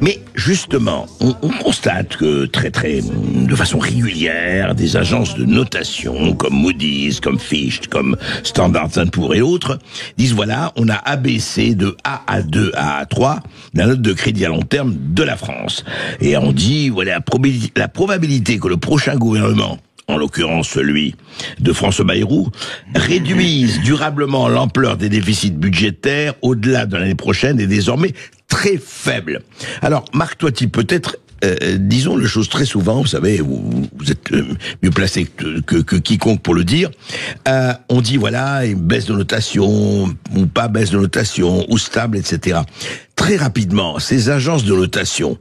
Mais justement, on constate que de façon régulière, des agences de notation comme Moody's, comme Fitch, comme Standard & Poor's et autres disent voilà, on a abaissé de A à 2 à A3 la note de crédit à long terme de la France. Et on dit voilà, la probabilité que le prochain gouvernement, en l'occurrence celui de François Bayrou, réduise durablement l'ampleur des déficits budgétaires au-delà de l'année prochaine est désormais très faible. Alors, Marc Toiti, peut-être, disons les choses très souvent, vous savez, vous êtes mieux placé que quiconque pour le dire, on dit voilà, une baisse de notation, ou pas baisse de notation, ou stable, etc. Très rapidement, ces agences de notation,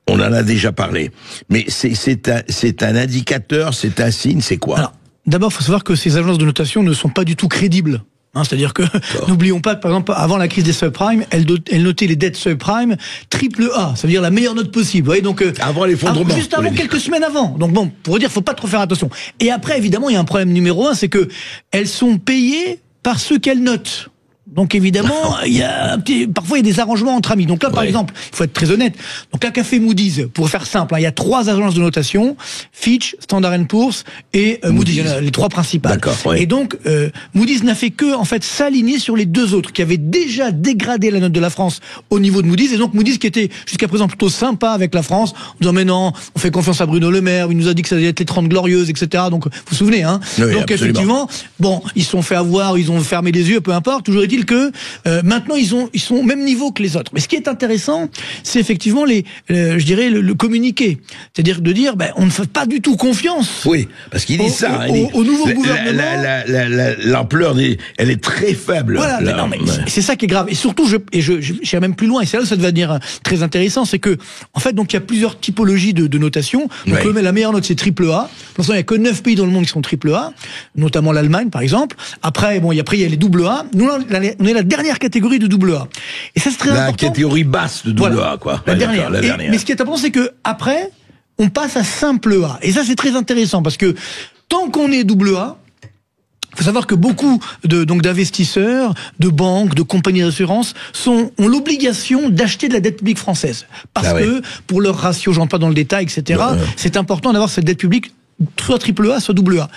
on en a déjà parlé, mais c'est un indicateur, c'est un signe, c'est quoi? Alors, d'abord, il faut savoir que ces agences de notation ne sont pas du tout crédibles. C'est-à-dire que, n'oublions pas que, par exemple, avant la crise des subprimes, elles notaient les dettes subprimes triple A, ça veut dire la meilleure note possible. Vous voyez, donc, avant l'effondrement. Juste avant, quelques semaines avant. Donc bon, pour dire, faut pas trop faire attention. Et après, évidemment, il y a un problème numéro 1, c'est que elles sont payées par ceux qu'elles notent. Donc évidemment, parfois il y a des arrangements entre amis. Donc là, par exemple, il faut être très honnête. Donc là, qu'a fait Moody's, pour faire simple, il y a 3 agences de notation, Fitch, Standard & Poor's et Moody's, les 3 principales. Et donc Moody's n'a fait que en fait s'aligner sur les 2 autres qui avaient déjà dégradé la note de la France au niveau de Moody's. Et donc Moody's qui était jusqu'à présent plutôt sympa avec la France, en disant mais non, on fait confiance à Bruno Le Maire, il nous a dit que ça allait être les 30 glorieuses, etc. Donc vous vous souvenez, hein. Oui, donc absolument. Effectivement, bon, ils se sont fait avoir, ils ont fermé les yeux, peu importe. Toujours est-il que maintenant ils sont au même niveau que les autres. Mais ce qui est intéressant, c'est effectivement je dirais le communiqué, c'est-à-dire de dire on ne fait pas du tout confiance. Oui, parce qu'il dit ça. Au nouveau gouvernement. L'ampleur, elle est très faible. Voilà, mais c'est ça qui est grave. Et surtout, j'irai même plus loin. Et c'est là où ça devient devenir très intéressant, c'est que en fait, donc il y a plusieurs typologies de notation. Donc la meilleure note c'est triple A. Pour l'instant, il n'y a que 9 pays dans le monde qui sont triple A, notamment l'Allemagne par exemple. Après, il y a les double A. Nous, on est la dernière catégorie de double A. Et ça, c'est très important. La catégorie basse de double A, quoi. La dernière. Mais ce qui est important, c'est que après, on passe à simple A. Et ça, c'est très intéressant parce que tant qu'on est double A, il faut savoir que beaucoup d'investisseurs, de banques, de compagnies d'assurance ont l'obligation d'acheter de la dette publique française. Parce que, pour leur ratio, je rentre pas dans le détail, etc., c'est important d'avoir cette dette publique soit triple A, soit double A.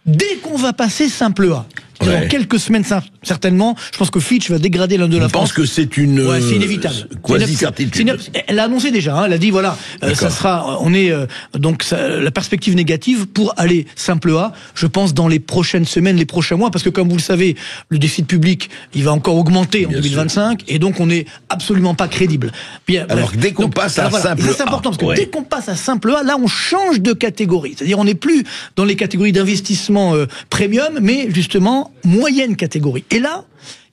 Dès qu'on va passer simple A, dans quelques semaines certainement, je pense que Fitch va dégrader l'un de la France. Je pense que c'est c'est inévitable. Quasi-certitude. Elle l'a annoncé déjà, elle a dit voilà, ça sera, la perspective négative pour aller simple A, je pense dans les prochaines semaines, les prochains mois, parce que comme vous le savez, le déficit public, il va encore augmenter en 2025, et donc on n'est absolument pas crédible. Alors dès qu'on passe à simple A, c'est important, parce que dès qu'on passe à simple A, là on change de catégorie, c'est-à-dire on n'est plus dans les catégories d'investissement premium, mais justement moyenne catégorie. Et là,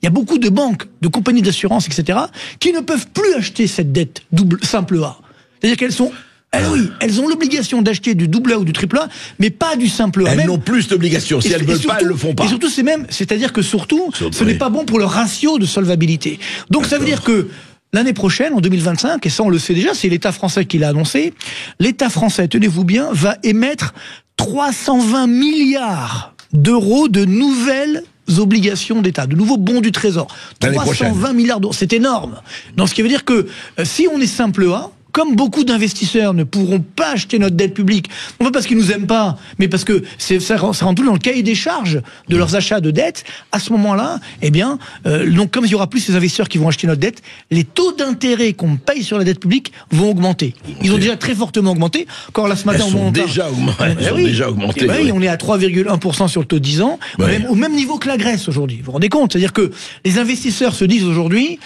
il y a beaucoup de banques, de compagnies d'assurance, etc., qui ne peuvent plus acheter cette dette simple A. C'est-à-dire qu'elles sont... elles ont l'obligation d'acheter du double A ou du triple A, mais pas du simple A. Elles n'ont plus d'obligation. Si elles ne veulent pas, elles le font pas. Et surtout, c'est-à-dire que surtout, ce n'est pas bon pour le ratio de solvabilité. Donc ça veut dire que l'année prochaine, en 2025, et ça on le sait déjà, c'est l'État français qui l'a annoncé, l'État français, tenez-vous bien, va émettre 320 milliards d'euros de nouvelles obligations d'État, de nouveaux bons du Trésor. 320 milliards d'euros, c'est énorme. Donc ce qui veut dire que si on est simple A, comme beaucoup d'investisseurs ne pourront pas acheter notre dette publique, non pas parce qu'ils nous aiment pas, mais parce que ça rentre tout dans le cahier des charges de leurs achats de dette, à ce moment-là, donc comme il y aura plus ces investisseurs qui vont acheter notre dette, les taux d'intérêt qu'on paye sur la dette publique vont augmenter. Ils ont déjà très fortement augmenté. Encore là ce matin, Elles ont déjà augmenté. Oui, on est à 3,1% sur le taux de 10 ans, au même niveau que la Grèce aujourd'hui. Vous vous rendez compte? C'est-à-dire que les investisseurs se disent aujourd'hui,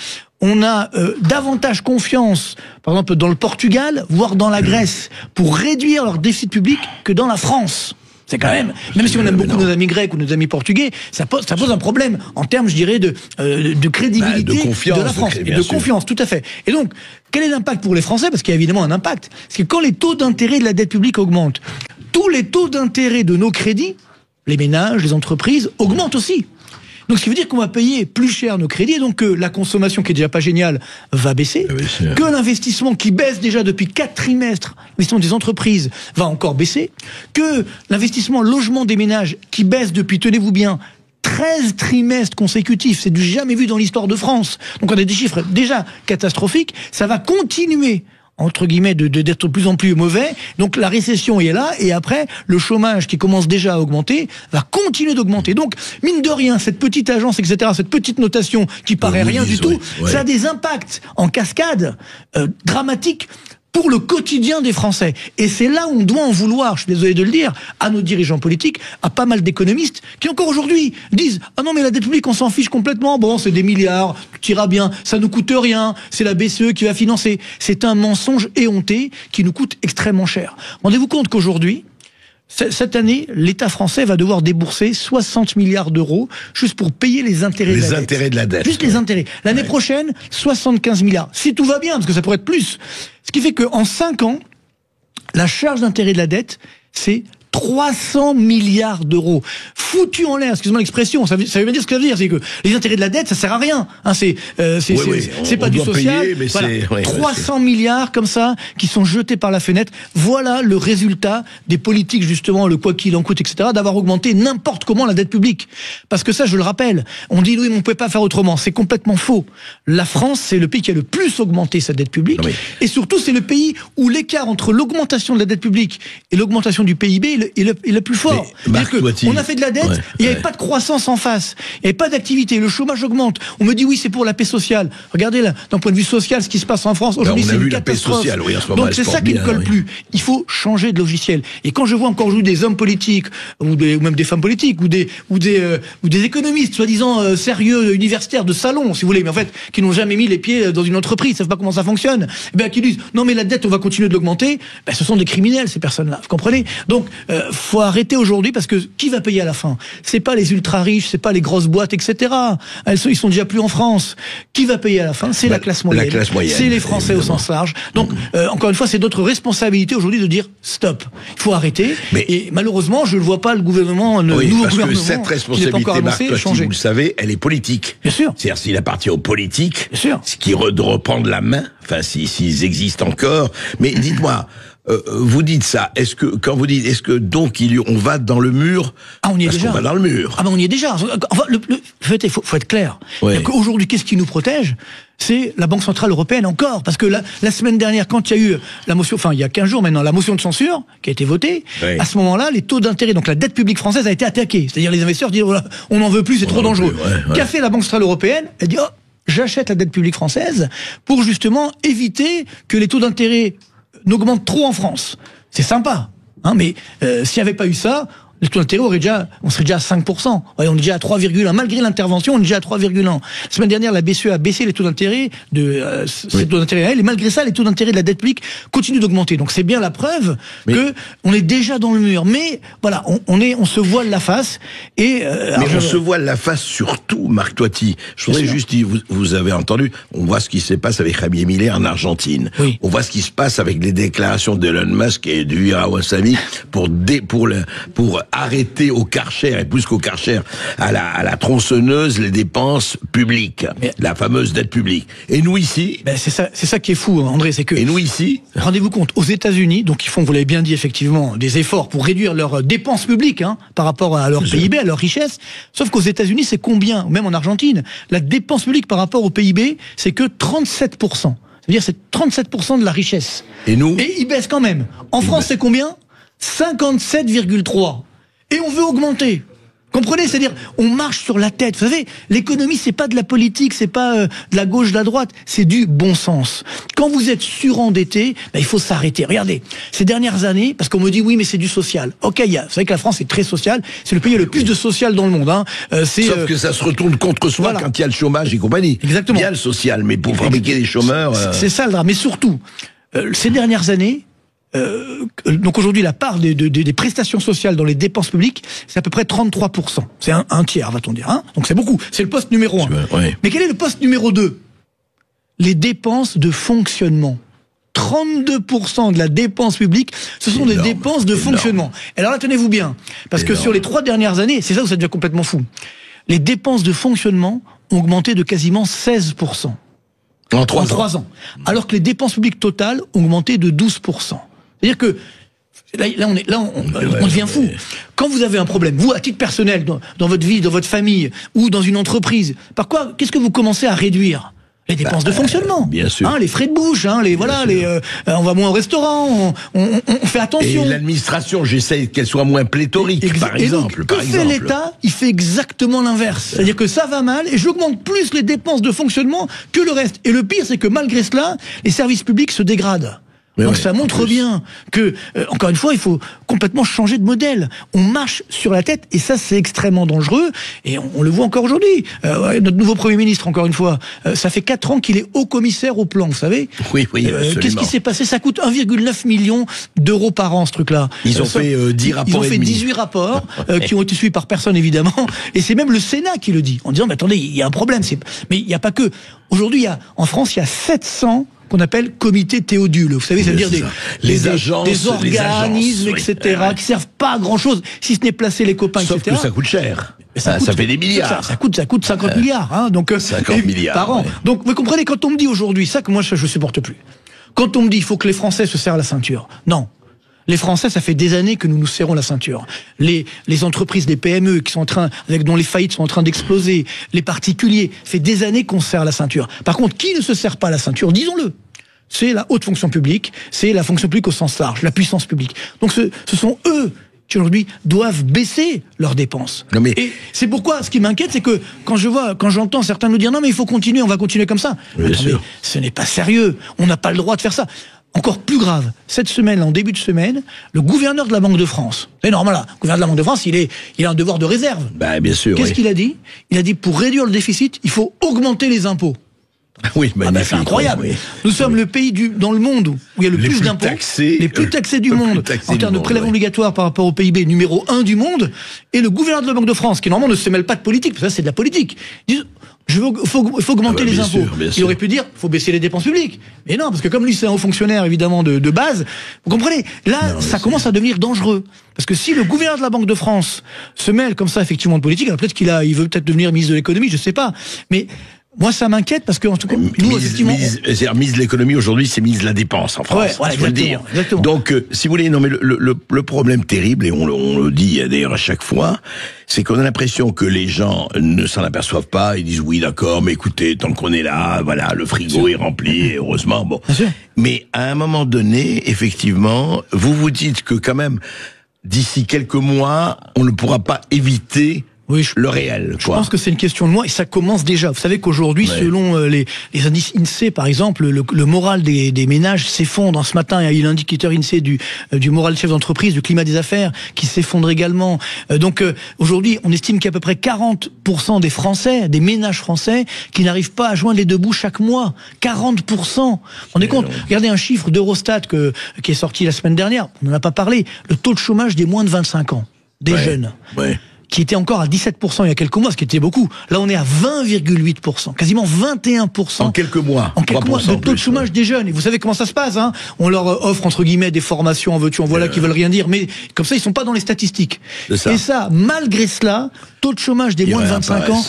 on a davantage confiance, par exemple, dans le Portugal, voire dans la Grèce, pour réduire leur déficit public que dans la France. C'est quand même si on aime beaucoup nos amis grecs ou nos amis portugais, ça pose un problème en termes, je dirais, de crédibilité de la France. Et de confiance, tout à fait. Et donc, quel est l'impact pour les Français? Parce qu'il y a évidemment un impact. Parce que quand les taux d'intérêt de la dette publique augmentent, tous les taux d'intérêt de nos crédits, les ménages, les entreprises, augmentent aussi. Donc ce qui veut dire qu'on va payer plus cher nos crédits, et donc que la consommation qui est déjà pas géniale va baisser, que l'investissement qui baisse déjà depuis 4 trimestres, l'investissement des entreprises va encore baisser, que l'investissement logement des ménages qui baisse depuis, tenez-vous bien, 13 trimestres consécutifs, c'est du jamais vu dans l'histoire de France. Donc on a des chiffres déjà catastrophiques, ça va continuer entre guillemets, d'être de plus en plus mauvais. Donc la récession est là, et après, le chômage qui commence déjà à augmenter, va continuer d'augmenter. Donc, mine de rien, cette petite agence, etc., cette petite notation qui paraît rien du tout, ça a des impacts en cascade dramatiques pour le quotidien des Français. Et c'est là où on doit en vouloir, je suis désolé de le dire, à nos dirigeants politiques, à pas mal d'économistes, qui encore aujourd'hui disent « Ah non, mais la dette publique, on s'en fiche complètement, bon, c'est des milliards, tout ira bien, ça nous coûte rien, c'est la BCE qui va financer. » C'est un mensonge éhonté qui nous coûte extrêmement cher. Rendez-vous compte qu'aujourd'hui, cette année, l'État français va devoir débourser 60 milliards d'euros juste pour payer les intérêts de la dette. Les intérêts de la dette. Juste les intérêts. L'année prochaine, 75 milliards. Si tout va bien, parce que ça pourrait être plus. Ce qui fait qu'en 5 ans, la charge d'intérêt de la dette, c'est 300 milliards d'euros. Foutu en l'air, excusez-moi l'expression, ça veut bien dire ce que ça veut dire, c'est que les intérêts de la dette, ça sert à rien. Hein, c'est pas du social. Payer, mais voilà. 300 milliards comme ça, qui sont jetés par la fenêtre. Voilà le résultat des politiques, justement, le quoi qu'il en coûte, etc., d'avoir augmenté n'importe comment la dette publique. Parce que ça, je le rappelle, on dit oui, mais on ne pouvait pas faire autrement. C'est complètement faux. La France, c'est le pays qui a le plus augmenté sa dette publique. Et surtout, c'est le pays où l'écart entre l'augmentation de la dette publique et l'augmentation du PIB est le plus fort. On a fait de la dette, il n'y avait pas de croissance en face, il n'y avait pas d'activité, le chômage augmente. On me dit oui, c'est pour la paix sociale. Regardez là, d'un point de vue social, ce qui se passe en France aujourd'hui, c'est une catastrophe. Donc c'est ça qui ne colle plus. Il faut changer de logiciel. Et quand je vois encore aujourd'hui des hommes politiques ou même des femmes politiques ou des économistes soi-disant sérieux, universitaires de salon, si vous voulez, mais en fait qui n'ont jamais mis les pieds dans une entreprise, ne savent pas comment ça fonctionne, et bien qui disent non mais la dette on va continuer de l'augmenter, ben, ce sont des criminels ces personnes-là. Vous comprenez? Donc faut arrêter aujourd'hui, parce que qui va payer à la fin? C'est pas les ultra riches, c'est pas les grosses boîtes, etc. Ils sont déjà plus en France. Qui va payer à la fin? C'est la classe moyenne. C'est les Français évidemment. Au sens large. Donc encore une fois, c'est notre responsabilité aujourd'hui de dire stop. Il faut arrêter. Et malheureusement, je ne vois pas le gouvernement, le nouveau gouvernement, que cette responsabilité, Marc, vous le savez, elle est politique. Bien sûr. C'est-à-dire s'il appartient aux politiques, ce qui reprendre la main, enfin s'ils existent encore. Mais dites-moi. Vous dites ça. Est-ce que donc on va dans le mur? Ah, on y est déjà. On va dans le mur. Ah ben on y est déjà. Enfin, il faut être clair. Aujourd'hui, qu'est-ce qui nous protège? C'est la Banque Centrale Européenne encore. Parce que la semaine dernière, quand il y a eu la motion, enfin il y a 15 jours maintenant, la motion de censure qui a été votée, à ce moment-là, les taux d'intérêt, donc la dette publique française a été attaquée. C'est-à-dire les investisseurs disent voilà, on n'en veut plus, c'est trop dangereux. Qu'a fait la Banque Centrale Européenne? Elle dit j'achète la dette publique française pour justement éviter que les taux d'intérêt n'augmente trop en France. C'est sympa, hein, mais s'il n'y avait pas eu ça, le taux d'intérêt on serait déjà à 5%. On est déjà à 3,1. Malgré l'intervention, on est déjà à 3,1. La semaine dernière, la BCE a baissé les taux d'intérêt ces taux d'intérêt réels, et malgré ça, les taux d'intérêt de la dette publique continuent d'augmenter. Donc c'est bien la preuve que on est déjà dans le mur. Mais voilà, on se voile la face. Mais on se voile la face surtout, Marc Toiti. Je voudrais juste dire, vous avez entendu, on voit ce qui se passe avec Javier Milei en Argentine. On voit ce qui se passe avec les déclarations d'Elon Musk et du Ira Wassami pour arrêter au Karcher, et plus qu'au Karcher, à la tronçonneuse, les dépenses publiques, la fameuse dette publique. Et nous ici... c'est ça qui est fou, André, c'est que... Et nous ici... Rendez-vous compte, aux États-Unis, donc ils font, vous l'avez bien dit effectivement, des efforts pour réduire leurs dépenses publiques, par rapport à leur PIB, à leur richesse, sauf qu'aux États-Unis, c'est combien? Même en Argentine, la dépense publique par rapport au PIB, c'est que 37%. C'est-à-dire c'est 37% de la richesse. Et nous? Et ils baissent quand même. En France, c'est combien? 57,3. Et on veut augmenter. Comprenez? C'est-à-dire, on marche sur la tête. Vous savez, l'économie, c'est pas de la politique, c'est pas de la gauche, de la droite, c'est du bon sens. Quand vous êtes surendetté, il faut s'arrêter. Regardez, ces dernières années, parce qu'on me dit oui, mais c'est du social. Ok, vous savez que la France est très sociale, c'est le pays le plus de social dans le monde. Sauf que ça se retourne contre soi quand il y a le chômage et compagnie. Exactement. Il y a le social, mais pour fabriquer des chômeurs... C'est ça le drame. Mais surtout, ces dernières années, donc aujourd'hui, la part des prestations sociales dans les dépenses publiques, c'est à peu près 33%. C'est un tiers, va-t-on dire. Donc c'est beaucoup. C'est le poste numéro 1. Mais quel est le poste numéro 2? Les dépenses de fonctionnement. 32% de la dépense publique, ce sont des dépenses de fonctionnement. Et alors là, tenez-vous bien, parce que sur les 3 dernières années, c'est ça où ça devient complètement fou. Les dépenses de fonctionnement ont augmenté de quasiment 16%. En 3 ans. Alors que les dépenses publiques totales ont augmenté de 12%. C'est-à-dire que là on devient fou. Quand vous avez un problème, vous à titre personnel, dans votre vie, dans votre famille ou dans une entreprise, qu'est-ce que vous commencez à réduire? Les dépenses de fonctionnement, bien sûr. Hein, les frais de bouche, hein, on va moins au restaurant, on fait attention. Et l'administration, j'essaie qu'elle soit moins pléthorique, par exemple. Que fait l'État? Il fait exactement l'inverse. C'est-à-dire que ça va mal et j'augmente plus les dépenses de fonctionnement que le reste. Et le pire, c'est que malgré cela, les services publics se dégradent. Donc ça montre bien que, encore une fois, il faut complètement changer de modèle. On marche sur la tête et ça c'est extrêmement dangereux et on le voit encore aujourd'hui. Notre nouveau Premier ministre, encore une fois, ça fait 4 ans qu'il est haut commissaire au plan, vous savez. Oui, absolument. Qu'est-ce qui s'est passé? Ça coûte 1,9 million d'euros par an ce truc-là. Ils ont fait 10 rapports. Ils ont fait 18 rapports qui ont été suivis par personne évidemment et c'est même le Sénat qui le dit en disant mais attendez, il y a un problème. Mais il n'y a pas que. Aujourd'hui, en France, il y a 700 qu'on appelle comité Théodule. Vous savez, ça veut dire les agences, des organismes, etc., qui servent pas à grand chose, si ce n'est placer les copains, Sauf etc. que ça coûte cher. Ça fait des milliards. Ça coûte 50 milliards, hein, donc 50 milliards par an. Donc vous comprenez, quand on me dit aujourd'hui ça, que moi je supporte plus. Quand on me dit il faut que les Français se serrent la ceinture, non. Les Français, ça fait des années que nous nous serrons la ceinture. Les entreprises, les PME qui sont dont les faillites sont en train d'exploser, les particuliers, ça fait des années qu'on se serre la ceinture. Par contre, qui ne se serre pas la ceinture, disons-le, c'est la haute fonction publique, c'est la fonction publique au sens large, la puissance publique. Donc ce sont eux qui aujourd'hui doivent baisser leurs dépenses. Et c'est pourquoi ce qui m'inquiète, c'est que quand j'entends certains nous dire non mais il faut continuer, on va continuer comme ça. Attendez, ce n'est pas sérieux, on n'a pas le droit de faire ça. Encore plus grave, cette semaine, en début de semaine, le gouverneur de la Banque de France, c'est normal là, le gouverneur de la Banque de France, il a un devoir de réserve. Bien sûr. Qu'est-ce qu'il a dit? Il a dit pour réduire le déficit, il faut augmenter les impôts. Oui, c'est incroyable. Nous sommes le pays dans le monde où il y a le plus d'impôts, les plus taxés du monde, en termes de prélèvements obligatoires par rapport au PIB, numéro 1 du monde, et le gouverneur de la Banque de France, qui normalement ne se mêle pas de politique, parce que ça c'est de la politique, dit il faut augmenter les impôts. Il aurait pu dire il faut baisser les dépenses publiques. Mais non, parce que comme lui c'est un haut fonctionnaire évidemment de base, vous comprenez, là ça commence à devenir dangereux. Parce que si le gouverneur de la Banque de France se mêle comme ça effectivement de politique, alors peut-être il veut peut-être devenir ministre de l'économie, je sais pas. Mais moi, ça m'inquiète parce que, en tout cas, nous, effectivement. Mise de l'économie aujourd'hui, c'est mise de la dépense en France. Ouais, faut le dire. Exactement. Donc, si vous voulez, non, mais le problème terrible, et on le dit d'ailleurs à chaque fois, c'est qu'on a l'impression que les gens ne s'en aperçoivent pas, ils disent oui, d'accord, mais écoutez, tant qu'on est là, voilà, le frigo est rempli, et heureusement, bon. Mais à un moment donné, effectivement, vous vous dites que quand même, d'ici quelques mois, on ne pourra pas éviter le réel. Je pense que c'est une question de moi et ça commence déjà. Vous savez qu'aujourd'hui, selon les indices INSEE, par exemple, le moral des ménages s'effondre. Ce matin, il y a eu l'indicateur INSEE du moral des chefs d'entreprise, du climat des affaires, qui s'effondre également. Donc aujourd'hui, on estime qu'il y a à peu près 40% des Français, des ménages français, qui n'arrivent pas à joindre les deux bouts chaque mois. 40%. On est compte. Regardez un chiffre d'Eurostat qui est sorti la semaine dernière. On n'en a pas parlé. Le taux de chômage des moins de 25 ans, des jeunes. Qui était encore à 17% il y a quelques mois, ce qui était beaucoup. Là, on est à 20,8%, quasiment 21%. En quelques mois. En quelques mois, de taux de chômage des jeunes. Et vous savez comment ça se passe, hein? On leur offre, entre guillemets, des formations en veux-tu, en voilà, qui veulent rien dire, mais comme ça, ils sont pas dans les statistiques. Et ça, malgré cela, taux de chômage des moins de 25 ans,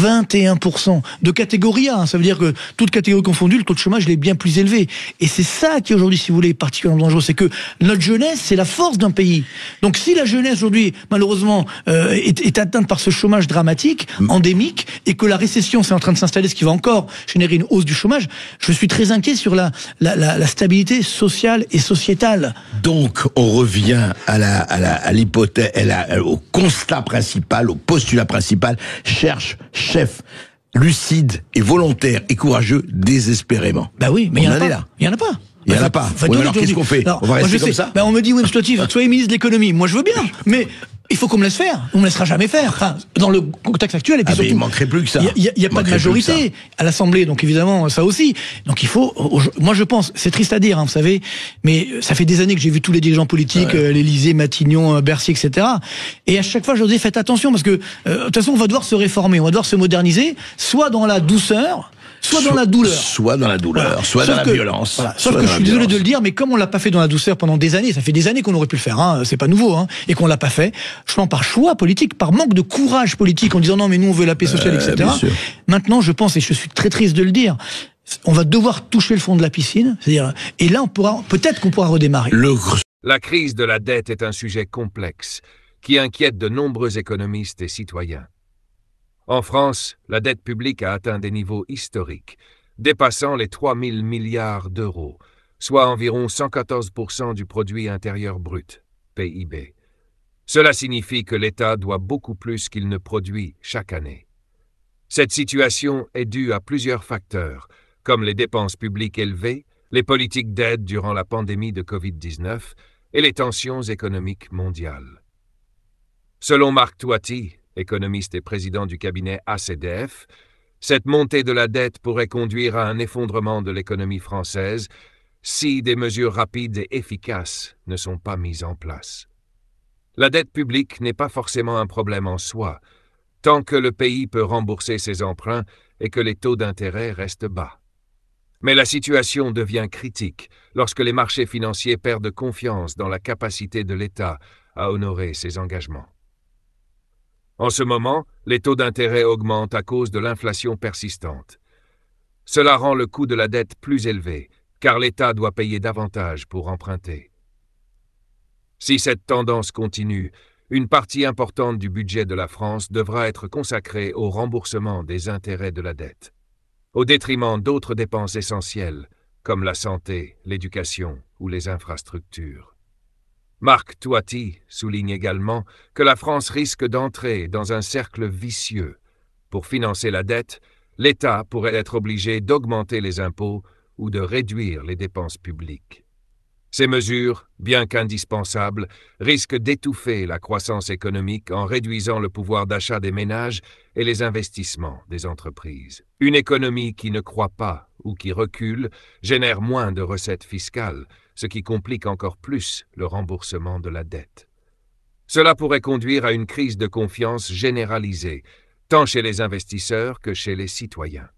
21%. De catégorie A, hein. Ça veut dire que toute catégorie confondue, le taux de chômage, il est bien plus élevé. Et c'est ça qui, aujourd'hui, si vous voulez, est particulièrement dangereux. C'est que notre jeunesse, c'est la force d'un pays. Donc, si la jeunesse, aujourd'hui, malheureusement, est atteinte par ce chômage dramatique, endémique, et que la récession c'est en train de s'installer, ce qui va encore générer une hausse du chômage, je suis très inquiet sur la stabilité sociale et sociétale. Donc, on revient à l'hypothèse, au constat principal, au postulat principal, cherche, chef, lucide et volontaire et courageux désespérément. Bah oui, mais il y en a pas. Il y en a pas. Il n'y en a pas. Alors qu'est-ce qu'on fait? On va rester comme ça? On me dit, oui, soyez ministre de l'économie. Moi, je veux bien. Mais il faut qu'on me laisse faire. On me laissera jamais faire. Enfin, dans le contexte actuel, et puis surtout, il manquerait plus que ça. Il y a pas de majorité à l'Assemblée, donc évidemment, ça aussi. Donc il faut, moi je pense, c'est triste à dire, hein, vous savez, mais ça fait des années que j'ai vu tous les dirigeants politiques, l'Élysée, Matignon, Bercy, etc. Et à chaque fois, je leur dis, faites attention, parce que, de toute façon, on va devoir se réformer, on va devoir se moderniser, soit dans la douceur, soit dans la douleur. Soit dans la douleur, soit dans la violence. Voilà. Sauf que je suis désolé de le dire, mais comme on l'a pas fait dans la douceur pendant des années, ça fait des années qu'on aurait pu le faire, hein, c'est pas nouveau, hein, et qu'on l'a pas fait, je pense par choix politique, par manque de courage politique, en disant non mais nous on veut la paix sociale, etc. Maintenant, je pense, et je suis très triste de le dire, on va devoir toucher le fond de la piscine, c'est-à-dire, et là peut-être qu'on pourra redémarrer. La crise de la dette est un sujet complexe, qui inquiète de nombreux économistes et citoyens. En France, la dette publique a atteint des niveaux historiques, dépassant les 3 000 milliards d'euros, soit environ 114% du produit intérieur brut, PIB. Cela signifie que l'État doit beaucoup plus qu'il ne produit chaque année. Cette situation est due à plusieurs facteurs, comme les dépenses publiques élevées, les politiques d'aide durant la pandémie de Covid-19 et les tensions économiques mondiales. Selon Marc Toiti, économiste et président du cabinet ACDF, cette montée de la dette pourrait conduire à un effondrement de l'économie française si des mesures rapides et efficaces ne sont pas mises en place. La dette publique n'est pas forcément un problème en soi, tant que le pays peut rembourser ses emprunts et que les taux d'intérêt restent bas. Mais la situation devient critique lorsque les marchés financiers perdent confiance dans la capacité de l'État à honorer ses engagements. En ce moment, les taux d'intérêt augmentent à cause de l'inflation persistante. Cela rend le coût de la dette plus élevé, car l'État doit payer davantage pour emprunter. Si cette tendance continue, une partie importante du budget de la France devra être consacrée au remboursement des intérêts de la dette, au détriment d'autres dépenses essentielles, comme la santé, l'éducation ou les infrastructures. Marc Toiti souligne également que la France risque d'entrer dans un cercle vicieux. Pour financer la dette, l'État pourrait être obligé d'augmenter les impôts ou de réduire les dépenses publiques. Ces mesures, bien qu'indispensables, risquent d'étouffer la croissance économique en réduisant le pouvoir d'achat des ménages et les investissements des entreprises. Une économie qui ne croît pas ou qui recule génère moins de recettes fiscales, ce qui complique encore plus le remboursement de la dette. Cela pourrait conduire à une crise de confiance généralisée, tant chez les investisseurs que chez les citoyens.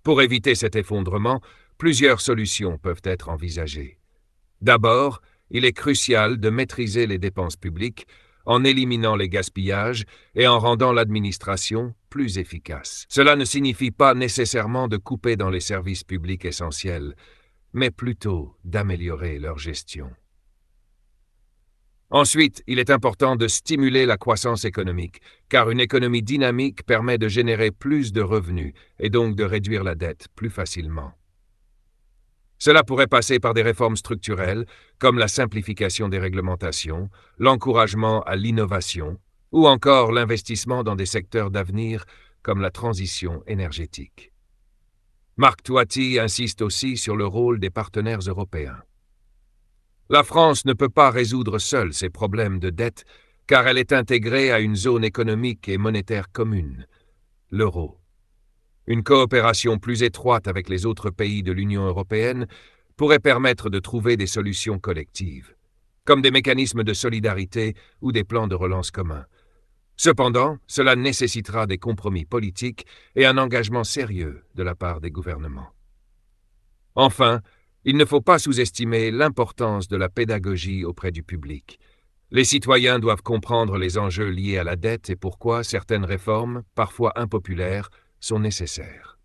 Pour éviter cet effondrement, plusieurs solutions peuvent être envisagées. D'abord, il est crucial de maîtriser les dépenses publiques en éliminant les gaspillages et en rendant l'administration plus efficace. Cela ne signifie pas nécessairement de couper dans les services publics essentiels, mais plutôt d'améliorer leur gestion. Ensuite, il est important de stimuler la croissance économique, car une économie dynamique permet de générer plus de revenus et donc de réduire la dette plus facilement. Cela pourrait passer par des réformes structurelles, comme la simplification des réglementations, l'encouragement à l'innovation, ou encore l'investissement dans des secteurs d'avenir comme la transition énergétique. Marc Toiti insiste aussi sur le rôle des partenaires européens. La France ne peut pas résoudre seule ses problèmes de dette, car elle est intégrée à une zone économique et monétaire commune, l'euro. Une coopération plus étroite avec les autres pays de l'Union européenne pourrait permettre de trouver des solutions collectives, comme des mécanismes de solidarité ou des plans de relance communs. Cependant, cela nécessitera des compromis politiques et un engagement sérieux de la part des gouvernements. Enfin, il ne faut pas sous-estimer l'importance de la pédagogie auprès du public. Les citoyens doivent comprendre les enjeux liés à la dette et pourquoi certaines réformes, parfois impopulaires, sont nécessaires.